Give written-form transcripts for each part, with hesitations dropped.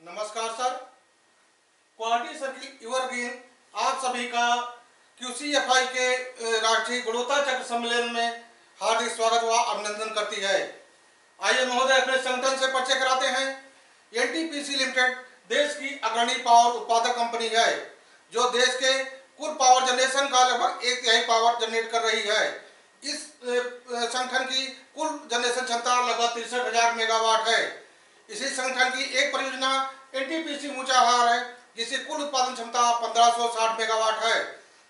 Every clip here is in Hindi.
नमस्कार सर। क्वालिटी सर्किल एवरग्रीन आप सभी का QCFI के राष्ट्रीय गुणवत्ता चक्र सम्मेलन में हार्दिक स्वागत व अभिनंदन करती है। आइए महोदय अपने संगठन से परिचय कराते हैं। NTPC लिमिटेड देश की अग्रणी पावर उत्पादक कंपनी है जो देश के कुल पावर जनरेशन का लगभग 1/3 पावर जनरेट कर रही है। इस संगठन की कुल जनरेशन क्षमता लगभग 63,000 मेगावाट है। इसी संगठन की एक परियोजना NTPC ऊंचाहार है जिसकी कुल उत्पादन क्षमता 1560 मेगावाट है,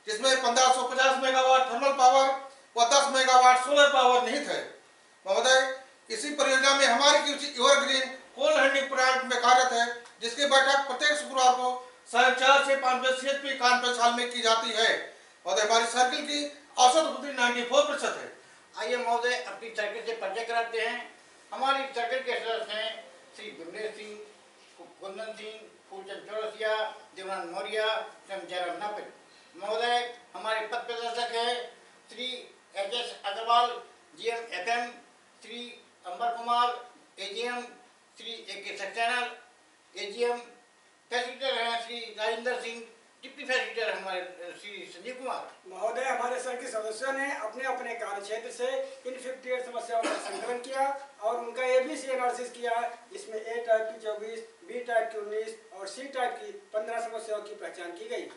जिसमें 1550 मेगावाट थर्मल पावर व 10 मेगावाट सोलर पावर निहित है। महोदय, इसी परियोजना में हमारी QC evergreen coal handling plant में कार्यरत है, जिसकी बैठक प्रत्येक शुक्रवार को 4:30 से 5 बजे CHP कॉन्फ्रेंस हॉल में की जाती है। महोदय, हमारी सर्किल की औसत उपलब्धि 94% है। आइए महोदय अपनी सर्किल से परिचय कराते हैं। हमारी सर्किल के सदस्य हैं श्री विमलेश सिंह, कुंदन सिंह, फूलचंद चौरसिया, देवानंद मौर्य, जयराम नापित। महोदय, हमारे पद प्रदर्शक है Shri HS Agarwal, GM FM, Shri Ambar Kumar, AGM Shri AK Saxena, AGM facilitator हैं श्री राजेंद्र सिंह, डिप्टी फैसिलिटेटर हमारे श्री संजीव कुमार। महोदय, हमारे सर के सदस्यों ने अपने अपने कार्य क्षेत्र से इन 58 समस्याओं का संकलन किया और उनका ABC एनालिसिस किया, जिसमें A टाइप की 24, B टाइप की 19 और C टाइप की 15 समस्याओं की पहचान की गई।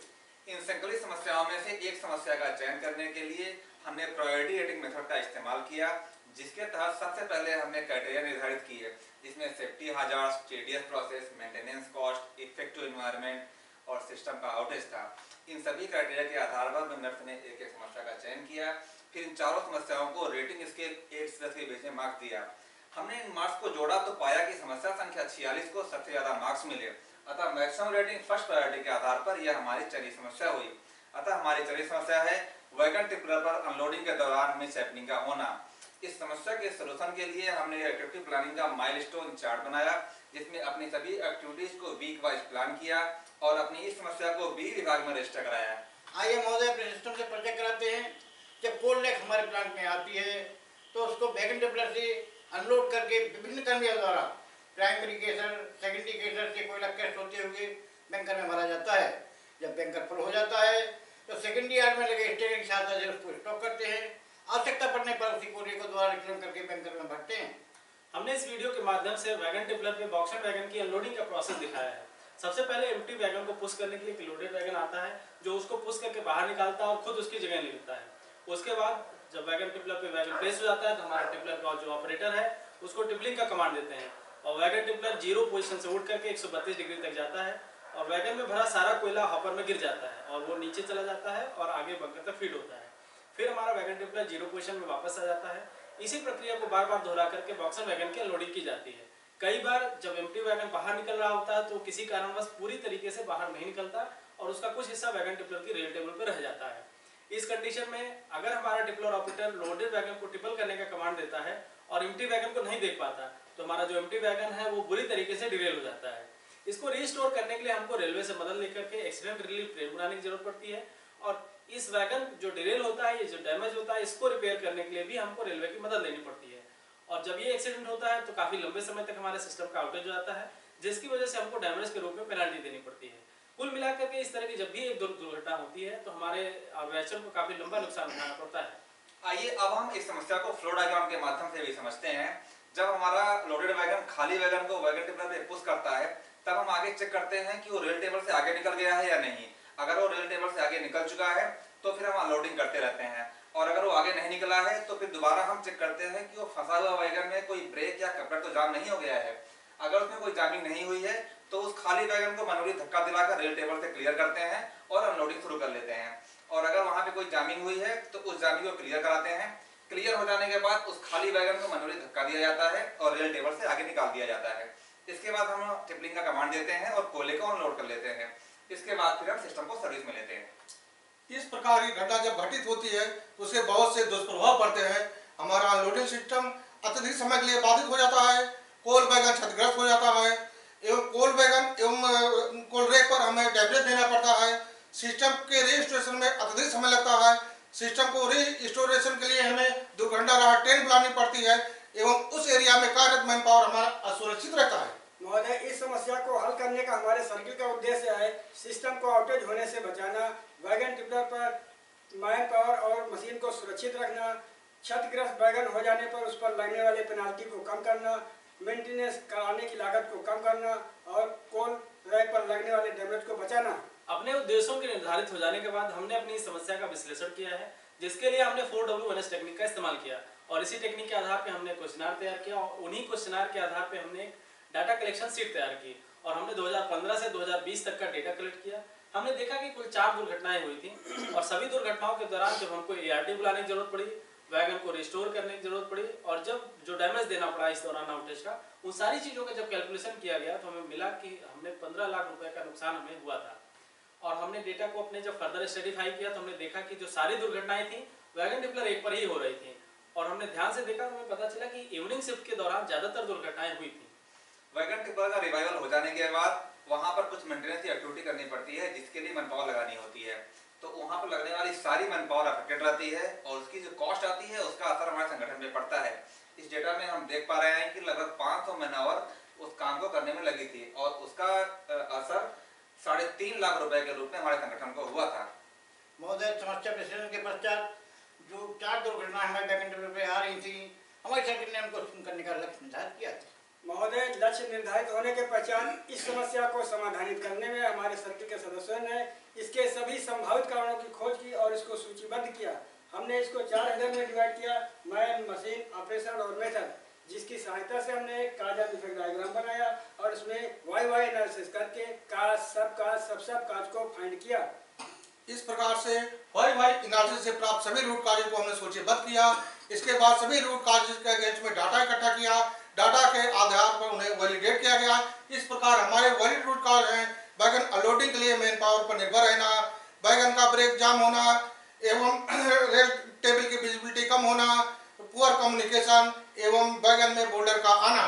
इन संकलित समस्याओं में से एक समस्या का चयन करने के लिए हमने प्रायोरिटी रेटिंग मेथड का इस्तेमाल किया, जिसके तहत सबसे पहले हमने क्राइटेरिया निर्धारित किए, जिसमें safety hazards, TDS process, maintenance cost, effective environment और सिस्टम का आउटेज था। इन सभी क्राइटेरिया के आधार पर विनर्स ने एक एक समस्या का चयन किया। फिर इन चारों समस्याओं को रेटिंग स्केल 8 से 10 के बीच में मार्क्स दिया। हमने इन मार्क्स को जोड़ा तो पाया कि समस्या संख्या 46 को सबसे ज्यादा मार्क्स मिले। अतः मैक्सिमम रेटिंग फर्स्ट प्रायोरिटी के आधार पर यह हमारी चली समस्या हुई। अतः हमारी चली समस्या है वैगन टिपलर पर अनलोडिंग के दौरान मिस हैपनिंग का होना। इस समस्या के सलूशन के लिए हमने एक्टिविटी प्लानिंग का माइलस्टोन चार्ट बनाया, जिसमें अपनी सभी एक्टिविटीज को वीक वाइज प्लान किया और अपनी इस समस्या को B विभाग में रजिस्टर कराया। आइए महोदय अपने सिस्टम से परिचय कराते हैं। जब कोल लेक हमारे प्लांट में आती है तो उसको वैगन टिपलर से अनलोड करके विभिन्न कर्मियों द्वारा प्राइमरी केसर, सेकेंडरी केसर से कोयला कैश होते हुए बैंकर में भरा जाता है। जब बैंकर फुल हो जाता है तो सेकेंडरी यार्ड में लगे स्टेरिंग की सहायता से उसको स्टॉक करते हैं। आवश्यकता पड़ने पर उसी कोयले को द्वारा रिटर्न करके बैंकर में भरते हैं। हमने इस वीडियो के माध्यम से वैगन टिपलर पे बॉक्सर वैगन की अनलोडिंग का प्रोसेस दिखाया है। सबसे पहले एम्प्टी वैगन को पुश करने के लिए एक लोडेड वैगन आता है जो उसको पुश करके बाहर निकालता है और खुद उसकी जगह ले लेता है। उसके बाद जब वैगन टिपलर पे वैगन प्लेस हो जाता है तो हमारा टिपलर का जो ऑपरेटर है उसको टिपलिंग का कमांड देते हैं और वैगन टिपलर 0 पोजीशन से उठ करके 132 डिग्री तक जाता है और वैगन में भरा सारा कोयला हॉपर में गिर जाता है और वो नीचे चला जाता है और आगे बंकर तक फीड होता है। फिर हमारा वैगन टिपलर 0 पोजीशन में वापस आ जाता है। इसी प्रक्रिया को बार बार दोहरा करके बॉक्सर वैगन की अनलोडिंग की जाती है। कई बार जब एम्प्टी वैगन बाहर निकल रहा होता है तो किसी कारणवश पूरी तरीके से बाहर नहीं निकलता और उसका कुछ हिस्सा वैगन टिपलर की रेल टेबल पर रह जाता है। इस कंडीशन में अगर हमारा टिपलर ऑपरेटर लोडेड वैगन को टिपल करने का कमांड देता है और एम्प्टी वैगन को नहीं देख पाता तो हमारा जो एम्प्टी वैगन है वो बुरी तरीके से डिरेल हो जाता है। इसको रिस्टोर करने के लिए हमको रेलवे से मदद लेकर के एक्सीडेंट रिलीफ ट्रेन बनाने की जरूरत पड़ती है और इस वैगन जो डिरेल होता है, ये जो डैमेज होता है, इसको रिपेयर करने के लिए भी हमको रेलवे की मदद लेनी पड़ती है। और जब ये एक्सीडेंट होता है तो काफी लंबे समय तक हमारे सिस्टम का आउटेज हो जाता है, जिसकी वजह से हमको डैमेज के रूप में पेनल्टी देनी पड़ती है। कुल मिलाकर के इस तरह की जब भी एक दुर्घटना होती है तो हमारे ऑर्गेनाइजेशन को काफी लंबा नुकसान उठाना पड़ता है। आइए अब हम इस समस्या को फ्लो डायग्राम के माध्यम से भी समझते हैं। जब हमारा लोडेड वैगन खाली वैगन को वैगन टिपलर पे पुश करता है तब हम आगे चेक करते हैं कि वो रेल टेबल से आगे निकल गया है या नहीं। अगर वो रेल टेबल से आगे निकल चुका है तो फिर हम अनलोडिंग करते रहते हैं और अगर वो आगे नहीं निकला है तो फिर दोबारा हम चेक करते हैं कि वो फंसा हुआ वैगन में कोई ब्रेक या कपलर तो जाम नहीं हो गया है। अगर उसमें कोई जामिंग नहीं हुई है तो उस खाली वैगन को मैनुअली धक्का दिलाकर रेल टेबल से क्लियर करते हैं और अनलोडिंग शुरू कर लेते हैं। और अगर वहां पे कोई जामिंग हुई है तो उस जामिंग को क्लियर कराते हैं। क्लियर हो जाने के बाद उस खाली वैगन को मैनुअली धक्का दिया जाता है और रेल टेबल से आगे निकाल दिया जाता है। इसके बाद हम टिपलिंग का कमांड देते हैं और कोयले को अनलोड कर लेते हैं। इसके बाद फिर हम सिस्टम को सर्विस में लेते हैं। इस प्रकार की घटना जब घटित होती है तो उसके बहुत से दुष्प्रभाव पड़ते हैं। हमारा अनलोडिंग सिस्टम अत्यधिक समय के लिए बाधित हो जाता है, कोल वैगन क्षतिग्रस्त हो जाता है एवं कोल वैगन एवं कोल रेक पर हमें डैमेज देना पड़ता है। सिस्टम के रजिस्ट्रेशन में अत्यधिक समय लगता है। सिस्टम को रिस्टोरेशन के लिए हमें 2 घंटा राहत ट्रेन बुलानी पड़ती है एवं उस एरिया में कार्यरत मैन पावर हमारा असुरक्षित रहता है। महोदय, इस समस्या को हल करने का हमारे सर्किल का उद्देश्य है सिस्टम को आउटेज होने से बचाना, वैगन टिपलर पर मैन पावर और मशीन को सुरक्षित रखना, क्षतिग्रस्त वैगन हो जाने पर उस पर लगने वाले पेनाल्टी को कम करना, मेंटेनेंस कराने की लागत को कम करना और कोल रैक पर लगने वाले डैमेज को बचाना। अपने उद्देश्यों के निर्धारित हो जाने के बाद हमने अपनी समस्या का विश्लेषण किया है, जिसके लिए हमने 4W1S टेक्निक का इस्तेमाल किया और इसी टेक्निक के आधार पे हमने क्वेश्चनर तैयार किया और उन्हीं क्वेश्चनर के आधार पे हमने एक डाटा कलेक्शन शीट तैयार की और हमने 2015 से 2020 तक का डेटा कलेक्ट किया। हमने देखा कि कुल 4 दुर्घटनाएं हुई थी और सभी दुर्घटनाओं के दौरान जब हमको ART बुलाने की जरूरत पड़ी, वैगन को रिस्टोर करने की जरूरत पड़ी और जब जो डैमेज देना पड़ा इस दौरान आउटेज का, उन सारी चीज़ों का जब कैलकुलेशन किया गया तो हमें मिला कि हमने 15 लाख रुपए का नुकसान हमें हुआ था। और हमने डेटा को अपने जब फर्दर स्टडीफाई किया तो हमने देखा कि जो सारी दुर्घटनाएं थी वैगन टिपलर एक पर ही हो रही थी और हमने ध्यान से देखा तो हमें पता चला कि इवनिंग शिफ्ट के दौरान ज्यादातर दुर्घटनाएं हुई थी। वैगन टिपलर का रिवाइवल हो जाने के बाद वहां पर कुछ मेंटेनेंस की एक्टिविटी करनी पड़ती है, जिसके लिए मैन पावर लगानी होती है। तो वहां पर लगने वाली सारी मैन पावर अफेक्टेड रहती है और उसकी जो कॉस्ट आती है उसका असर हमारे संगठन में पड़ता है। इस डेटा में हम देख पा रहे हैं कि लगभग 500 मैन आवर उस काम को करने में लगी थी और उसका असर 3.5 लाख रुपए के रूप में हमारे संगठन को हुआ था। महोदय, समस्या विश्लेषण के पश्चात जो 4 दुर्घटनाएं हमारे वैगन टिपलर पे आ रही थी, हमारे सर्किल ने उनको शुरू करने का लक्ष्य निर्धारित किया था। महोदय, लक्ष्य निर्धारित होने के पश्चात इस समस्या को समाधानित करने में हमारे सर्किल के सदस्यों ने इसके सभी संभावित कारणों की खोज की और इसको सूचीबद्ध किया। हमने इसको 4 हेडर में डिवाइड किया, मैन, मशीन, ऑपरेशन और मेथड, जिसकी सहायता से हमने एक काज एंड इफेक्ट डायग्राम बनाया और उसमें वाई एनालिसिस करके काज, सब काज को फाइंड किया। इस प्रकार से वाई एनालिसिस से प्राप्त सभी रूट काजेज को हमने सूचीबद्ध किया। इसके बाद सभी रूट काजेज के अगेंस्ट में डाटा इकट्ठा किया, डाटा के आधार पर उन्हें वैलिडेट किया गया। इस प्रकार हमारे वैलिड रूट काज हैं वैगन अनलोडिंग के लिए मैन पावर पर निर्भर रहना, वैगन का ब्रेक जाम होना एवं रेल टेबल की विजिबिलिटी कम होना, पुअर कम्युनिकेशन एवं वैगन में बोल्डर का आना।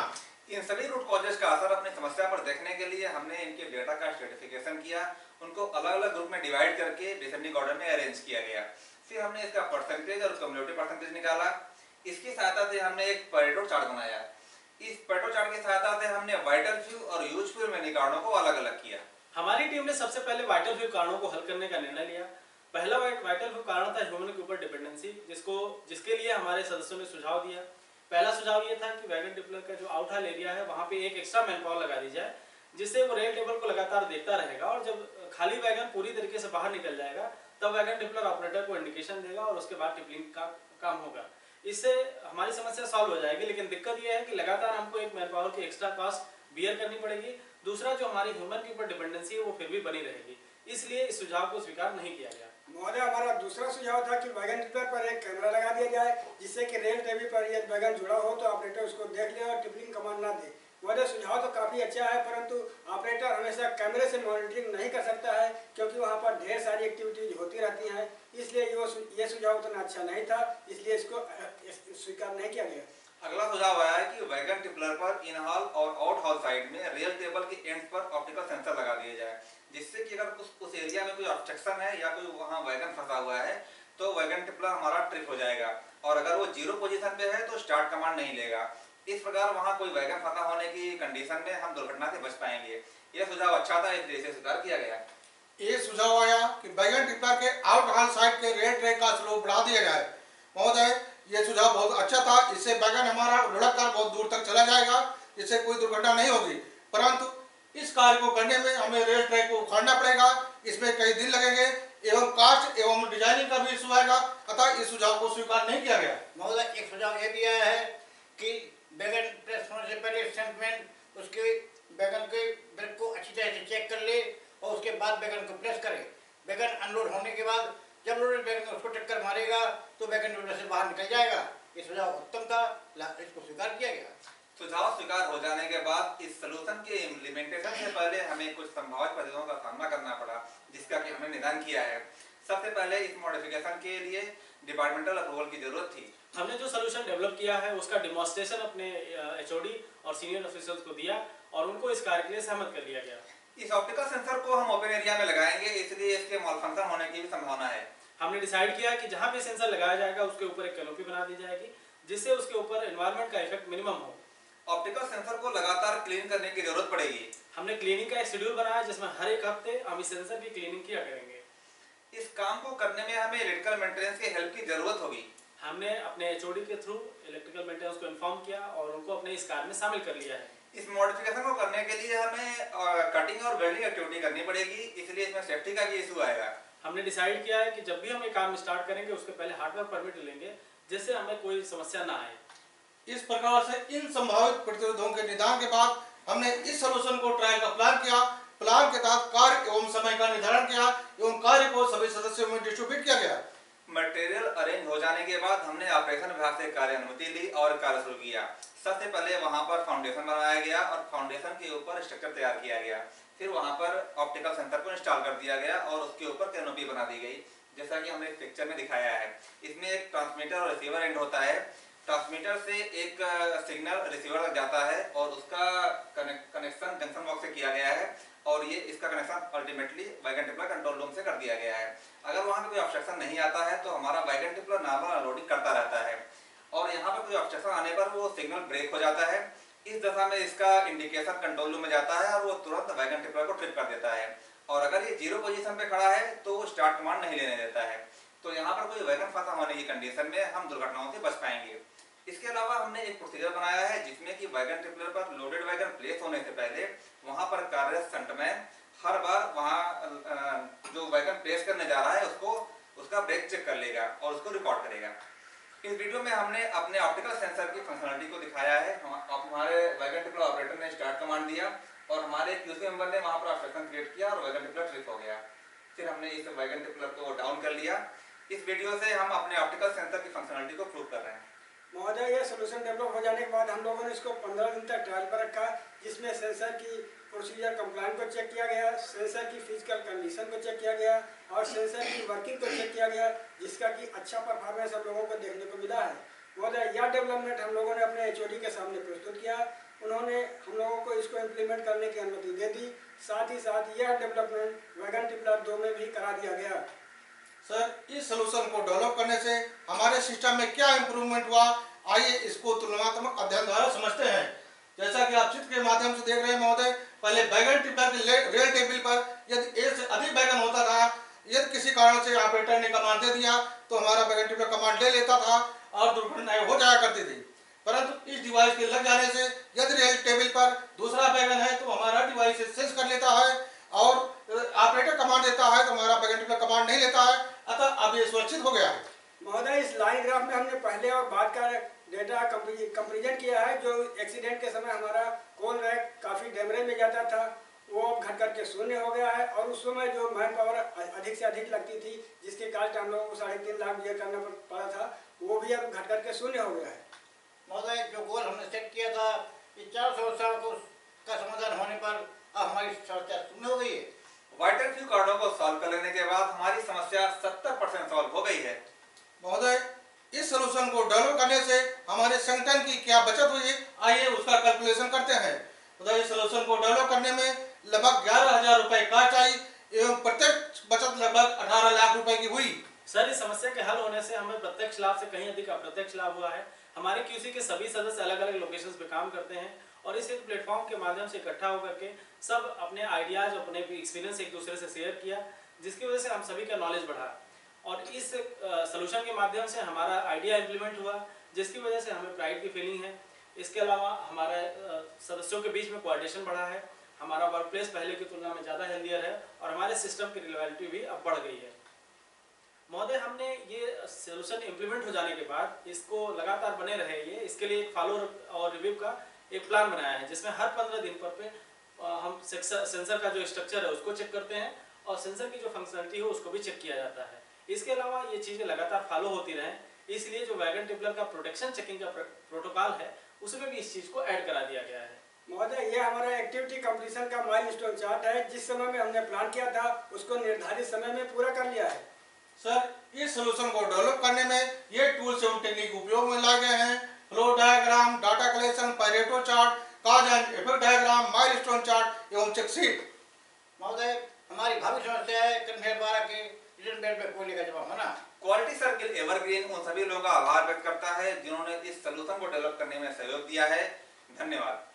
इन सभी रूट कॉजेज का असर अपनी समस्या पर देखने के लिए हमने इनके डेटा का स्ट्रेटिफिकेशन किया, उनको अलग अलग ग्रुप में डिवाइड करके डिसेंडिंग ऑर्डर में अरेंज किया गया। फिर हमने इसका परसेंटेज और कम्युलेटिव परसेंटेज निकाला। इसकी सहायता से हमने एक पेरेटो चार्ट बनाया। इस पेरेटो चार्ट की सहायता से हमने वाइटल फ्यू और यूजफुल मैनी कारणों को अलग अलग किया। हमारी टीम ने सबसे पहले वाइटल फ्यू कारणों को हल करने का निर्णय लिया। पहला वाइटल फ्यू कारण था ह्यूमन के ऊपर डिपेंडेंसी, जिसके लिए हमारे सदस्यों ने सुझाव दिया। पहला सुझाव ये था कि वैगन टिपलर का जो आउट हॉल एरिया है वहाँ पे एक एक्स्ट्रा मैन पावर लगा दी जाए, जिससे वो रेल टेबल को लगातार देखता रहेगा और जब खाली वैगन पूरी तरीके से बाहर निकल जाएगा तब वैगन टिपलर ऑपरेटर को इंडिकेशन देगा और उसके बाद टिपलिंग का काम होगा। इससे हमारी समस्या सॉल्व हो जाएगी, लेकिन दिक्कत यह है कि लगातार हमको एक मैन पावर की एक्स्ट्रा कॉस्ट बियर करनी पड़ेगी। दूसरा, जो हमारी ह्यूमन के ऊपर डिपेंडेंसी है वो फिर भी बनी रहेगी, इसलिए इस सुझाव को स्वीकार नहीं किया गया। महोदय, हमारा दूसरा सुझाव था कि वैगन टिपलर पर एक कैमरा लगा दिया जाए, जिससे कि रेल टेबल पर यदि वैगन जुड़ा हो तो ऑपरेटर उसको देख ले और टिपलिंग कमांड ना दे। महोदय, सुझाव तो काफ़ी अच्छा है, परंतु ऑपरेटर हमेशा कैमरे से मॉनिटरिंग नहीं कर सकता है, क्योंकि वहाँ पर ढेर सारी एक्टिविटीज होती रहती हैं, इसलिए ये सुझाव उतना अच्छा नहीं था, इसलिए इसको स्वीकार नहीं किया गया। अगला सुझाव आया है कि वैगन टिपलर पर इन हॉल और आउट हॉल साइड में रेल टेबल के एंड पर ऑप्टिकल सेंसर लगा दिए जाए, जिससे कि अगर उस एरिया में कोई ऑब्स्ट्रक्शन है या कोई वहाँ वैगन फंसा हुआ है तो वैगन टिपलर हमारा ट्रिप हो जाएगा और अगर वो 0 पोजीशन पे है तो स्टार्ट कमांड नहीं लेगा। इस प्रकार वहाँ कोई वैगन फंसा होने की कंडीशन में हम दुर्घटना से बच पाएंगे। यह सुझाव अच्छा था, इसलिए इसे स्वीकार किया गया। ये सुझाव आया कि वैगन टिपलर के आउट हॉल साइड के रेल ट्रैक का स्लोप बढ़ा दिया जाए। महोदय, ये सुझाव बहुत अच्छा था, इससे वैगन हमारा लुढ़क कर बहुत दूर तक चला जाएगा, जिससे कोई दुर्घटना नहीं होगी। परंतु इस कार्य को करने में हमें रेल ट्रैक को उखाड़ना पड़ेगा, इसमें कई दिन लगेंगे एवं कास्ट एवं डिजाइनिंग का भी इशू आएगा, अतः इस सुझाव को स्वीकार नहीं किया गया। महोदय, एक सुझाव यह भी आया है कि वैगन प्रेस होने से पहले स्टंटमैन उसके वैगन के ब्रेक को अच्छी तरह से चेक कर ले और उसके बाद वैगन को प्रेस करे। वैगन अनलोड होने के बाद जब लोडेड वैगन उसको टक्कर मारेगा तो वैगन लोडर से बाहर निकल जाएगा। ये सुझाव उत्तम था, इसको स्वीकार किया गया। सुझाव स्वीकार हो जाने के बाद इस सलूशन के इम्प्लीमेंटेशन से पहले हमें कुछ संभावित परिस्थितियों का सामना करना पड़ा, जिसका कि हमने निदान किया है। सबसे पहले इस मॉडिफिकेशन के लिए डिपार्टमेंटल अप्रूवल की जरूरत थी। हमने जो सलूशन डेवलप किया है उसका डेमोन्स्ट्रेशन अपने HOD और सीनियर ऑफिसर्स को दिया और उनको इस कार्य के लिए सहमत कर लिया गया। इस ऑप्टिकल सेंसर को हम ओपन एरिया में लगाएंगे, इसलिए इसके मॉलफंक्शन होने की भी संभावना है। हमने डिसाइड किया कि जहाँ भी सेंसर लगाया जाएगा उसके ऊपर एक कैनोपी बना दी जाएगी, जिससे उसके ऊपर एनवायरनमेंट का इफेक्ट मिनिमम हो। ऑप्टिकल सेंसर को लगातार क्लीन करने की जरूरत पड़ेगी। हमने क्लीनिंग का एक शेड्यूल बनाया जिसमें हर एक हफ्ते हम इस सेंसर की क्लीनिंग किया करेंगे। इस काम को करने में हमें इलेक्ट्रिकल मेंटेनेंस की हेल्प की जरूरत होगी। हमने अपने एचओडी के थ्रू इलेक्ट्रिकल मेंटेनेंस को इन्फॉर्म किया और उनको अपने इस कार्य में शामिल कर लिया है। इस मॉडिफिकेशन को करने के लिए हमें कटिंग और वेल्डिंग एक्टिविटी करनी पड़ेगी, इसलिए इसमें सेफ्टी का भी इशू आएगा। हमने डिसाइड किया है कि जब भी हम ये काम स्टार्ट करेंगे उसके पहले हार्डवेयर परमिट लेंगे जिससे हमें कोई समस्या ना आए। इस प्रकार से इन संभावित प्रतिरोधों के निदान के बाद हमने इस सॉल्यूशन को ट्रायल का प्लान किया। प्लान के तहत कार्य एवं समय का निर्धारण किया एवं कार्य को सभी सदस्यों में डिस्ट्रीब्यूट किया गया। मटेरियल अरेंज हो जाने के बाद हमने ऑपरेशन विभाग से कार्य अनुमति ली और कार्य शुरू किया। सबसे पहले वहां पर फाउंडेशन बनाया गया और फाउंडेशन के ऊपर स्ट्रक्चर तैयार किया गया। फिर वहां पर ऑप्टिकल सेंसर को इंस्टॉल कर दिया गया और उसके ऊपर कैनोपी बना दी गई, जैसा कि हमने इस पिक्चर में दिखाया है। इसमें एक ट्रांसमीटर और रिसीवर एंड होता है। ट्रांसमीटर से एक सिग्नल रिसीवर तक जाता है और उसका कनेक्शन जंक्शन बॉक्स से किया गया है और ये इसका connection ultimately wagon tippler control room से कर दिया गया है। अगर वहां पे कोई ऑब्स्ट्रक्शन नहीं आता है तो हमारा वैगन टिपलर नॉर्मल अनलोडिंग करता रहता है और यहाँ पर कोई ऑब्स्ट्रक्शन आने पर वो सिग्नल ब्रेक हो जाता है। इस दशा में इसका इंडिकेशन कंट्रोल रूम में जाता है और वो तुरंत वैगन टिपलर को ट्रिप कर देता है और अगर ये 0 पोजीशन पे खड़ा है तो वो स्टार्ट कमांड नहीं लेने देता है। तो यहाँ पर कोई वैगन फंसा होने की कंडीशन में हम दुर्घटनाओं से बच पाएंगे। इसके अलावा हमने एक प्रोसीजर बनाया है जिसमें कि वैगन ट्रिपलर पर लोडेड वैगन प्लेस होने से पहले वहां पर कार्यरत स्टंटमैन हर बार वहां जो वैगन प्लेस करने जा रहा है उसका ब्रेक चेक कर लेगा और उसको रिकॉर्ड करेगा। इस वीडियो में हमने अपने ऑप्टिकल सेंसर की फंक्शनलिटी को दिखाया है। हमारे वैगन टिपलर ऑपरेटर ने स्टार्ट कमांड दिया और हमारे क्यूसी मेंबर ने वहां पर ऑब्स्ट्रक्शन क्रिएट किया और वैगन टिपलर ट्रिप हो गया। फिर हमने इस वैगन टिपलर को डाउन कर लिया। इस वीडियो से हम अपने ऑप्टिकल सेंसर की फंक्शनलिटी को प्रूव कर रहे हैं। महोदय, यह सोल्यूशन डेवलप हो जाने के बाद हम लोगों ने इसको 15 दिन तक ट्रायल पर रखा, जिसमें सेंसर की प्रोसीजर कंप्लाइंट को चेक किया गया, सेंसर की फिजिकल कंडीशन को चेक किया गया और सेंसर की वर्किंग को चेक किया गया, जिसका कि अच्छा परफॉर्मेंस हम लोगों को देखने को मिला है। महोदय, यह डेवलपमेंट हम लोगों ने अपने एचओडी के सामने प्रस्तुत किया। उन्होंने हम लोगों को इसको इम्प्लीमेंट करने की अनुमति दे दी। साथ ही साथ यह डेवलपमेंट वैगन टिपलर 2 में भी करा दिया गया। सर, इस सॉल्यूशन को डेवलप करने से हमारे सिस्टम में क्या इम्प्रूवमेंट हुआ, आइए इसको तुलनात्मक अध्ययन द्वारा समझते हैं। जैसा कि आप चित्र के माध्यम से देख रहे हैं महोदय, पहले वैगन टिपलर के रेल टेबल पर यदि 1 से अधिक वैगन होता था, यदि किसी कारण से ऑपरेटर ने कमांड दे दिया तो हमारा वैगन टिपलर कमांड ले लेता था और दुर्घटनाएं हो जाया करती थी। परंतु इस डिवाइस के लग जाने से यदि रेल टेबल पर दूसरा वैगन है तो हमारा डिवाइस सेंस कर लेता है और ऑपरेटर कमांड देता है तो हमारा वैगन टिपलर कमांड नहीं लेता है। अतः अब ये सुरक्षित हो गया है। महोदय, इस लाइन ग्राफ में हमने पहले और बाद का डेटा कंपेरिजन किया है। जो एक्सीडेंट के समय हमारा कॉल रैक काफ़ी डैमेज में जाता था वो अब घट करके शून्य हो गया है और उस समय जो मैन पावर अधिक से अधिक लगती थी जिसके कारण हम लोगों को 3.5 लाख बियर करना पड़ा था, वो भी अब घट करके शून्य हो गया है। महोदय, जो गोल हमने सेट किया था कि 4 समस्याओं का समाधान होने पर अब हमारी समस्या शून्य हो गई है। वाइटल फ्यू कार्डों को सॉल्व कर लेने के बाद हमारी समस्या 70% सॉल्व हो गई है। महोदय, इस सॉल्यूशन को डेवलप करने से हमारे संगठन की क्या बचत हुई, आइए उसका कैलकुलेशन करते हैं। महोदय, इस सॉल्यूशन को डेवलप करने में लगभग 11,000 रुपए खर्च आई एवं प्रत्यक्ष बचत लगभग 18 लाख रुपए की हुई। सर, इस समस्या के हल होने से हमें प्रत्यक्ष लाभ से कहीं अधिक अप्रत्यक्ष लाभ हुआ है। हमारे क्यूसी के सभी सदस्य अलग अलग लोकेशंस पे काम करते हैं और इस एक प्लेटफॉर्म के माध्यम से इकट्ठा होकर के सब अपने आइडियाज, अपने एक्सपीरियंस एक दूसरे से शेयर किया, जिसकी वजह से हम सभी का नॉलेज बढ़ा और इस सॉल्यूशन के माध्यम से हमारा आइडिया इम्प्लीमेंट हुआ, जिसकी वजह से हमें प्राइड की फीलिंग है। इसके अलावा हमारे सदस्यों के बीच में कोऑर्डिनेशन बढ़ा है, हमारा वर्क प्लेस पहले की तुलना में ज़्यादा हेल्दियर है और हमारे सिस्टम की रिलायबिलिटी भी अब बढ़ गई है। महोदय, हमने ये सॉल्यूशन इम्प्लीमेंट हो जाने के बाद इसको लगातार बने रहे इसके लिए एक फॉलो और रिव्यू का एक प्लान बनाया है, जिसमें हर 15 दिन पर हम सेंसर का जो स्ट्रक्चर है उसको चेक करते हैं और सेंसर की जो फंक्शनलिटी है उसको भी चेक किया जाता है। इसके अलावा ये चीज़ें लगातार फॉलो होती रहें, इसलिए जो वैगन टिपलर का प्रोटेक्शन चेकिंग का प्रोटोकॉल है उसमें भी इस चीज़ को ऐड करा दिया गया है। महोदय, ये हमारा एक्टिविटी कंप्लीशन का माइलस्टोन चार्ट है। जिस समय में हमने प्लान किया था उसको निर्धारित समय में पूरा कर लिया है। सर, इस सॉल्यूशन को डेवलप करने में ये टूल्स एवं टेक्निक उपयोग में लाए गए हैं। Flow diagram, data collection, Pareto chart, cause and effect diagram, milestone chart एवं चेक शीट। महोदय, हमारी भावी समस्या है कन्वेयर 12 के रिटर्न बेड में कोयले का जमा होना। क्वालिटी सर्किल एवरग्रीन उन सभी लोगों का आभार व्यक्त करता है जिन्होंने इस सॉल्यूशन को डेवलप करने में सहयोग दिया है। धन्यवाद।